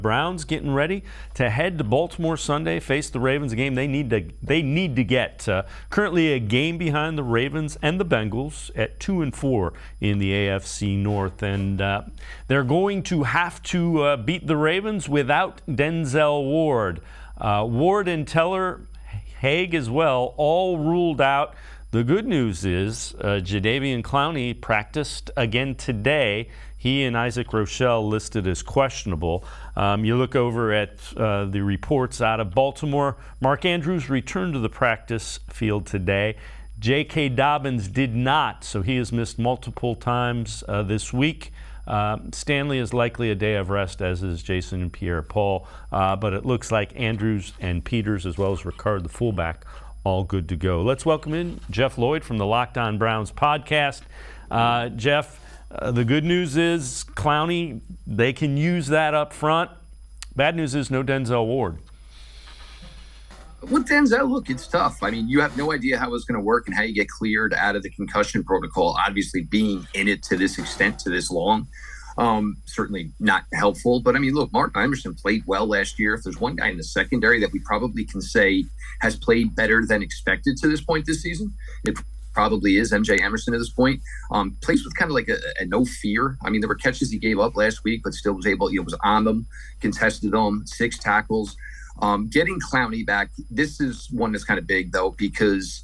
Browns getting ready to head to Baltimore Sunday, face the Ravens, a game they need to get. Currently a game behind the Ravens and the Bengals at 2-4 in the AFC North, and they're going to have to beat the Ravens without Denzel Ward. Ward and Teller, Haig as well, all ruled out. The good news is Jadeveon Clowney practiced again today. He and Isaac Rochelle listed as questionable. You look over at the reports out of Baltimore. Mark Andrews returned to the practice field today. J.K. Dobbins did not, so he has missed multiple times this week. Stanley is likely a day of rest, as is Jason and Pierre-Paul. But it looks like Andrews and Peters, as well as Ricard, the fullback, all good to go. Let's welcome in Jeff Lloyd from the Locked On Browns podcast. Jeff, the good news is Clowney, they can use that up front. Bad news is no Denzel Ward. With Denzel, look, it's tough. I mean, you have no idea how it's going to work and how you get cleared out of the concussion protocol. Obviously, being in it to this extent, to this long, certainly not helpful. But I mean, look, Mark Emerson played well last year. If there's one guy in the secondary that we probably can say has played better than expected to this point this season, it probably is MJ Emerson at this point. Plays with kind of like a no fear. I mean, there were catches he gave up last week, but still was able, was on them, contested them, 6 tackles. Getting Clowney back, this is one that's kind of big, though, because,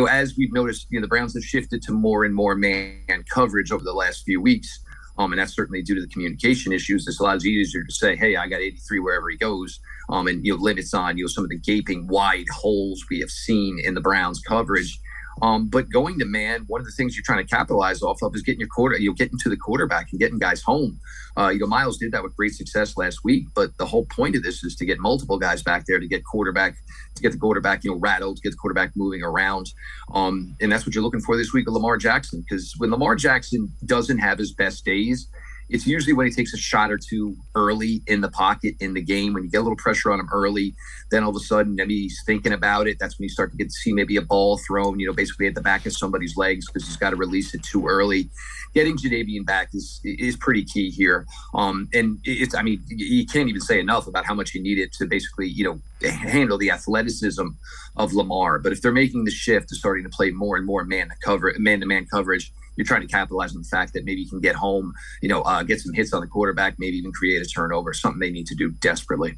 as we've noticed, the Browns have shifted to more and more man coverage over the last few weeks. And that's certainly due to the communication issues. It's a lot easier to say, hey, I got 83 wherever he goes. And, limits on, some of the gaping wide holes we have seen in the Browns coverage. But going to man, one of the things you're trying to capitalize off of is getting getting to the quarterback and getting guys home. Miles did that with great success last week, but the whole point of this is to get multiple guys back there to get the quarterback, rattled, to get the quarterback moving around. And that's what you're looking for this week with Lamar Jackson, because when Lamar Jackson doesn't have his best days, it's usually when he takes a shot or two early in the pocket in the game. When you get a little pressure on him early, then all of a sudden, maybe he's thinking about it. That's when you start to get to see maybe a ball thrown, basically at the back of somebody's legs because he's got to release it too early. Getting Jadeveon back is pretty key here. And you can't even say enough about how much he needed to basically, handle the athleticism of Lamar. But if they're making the shift to starting to play more and more man-to-man coverage, you're trying to capitalize on the fact that maybe you can get home, get some hits on the quarterback, maybe even create a turnover, something they need to do desperately.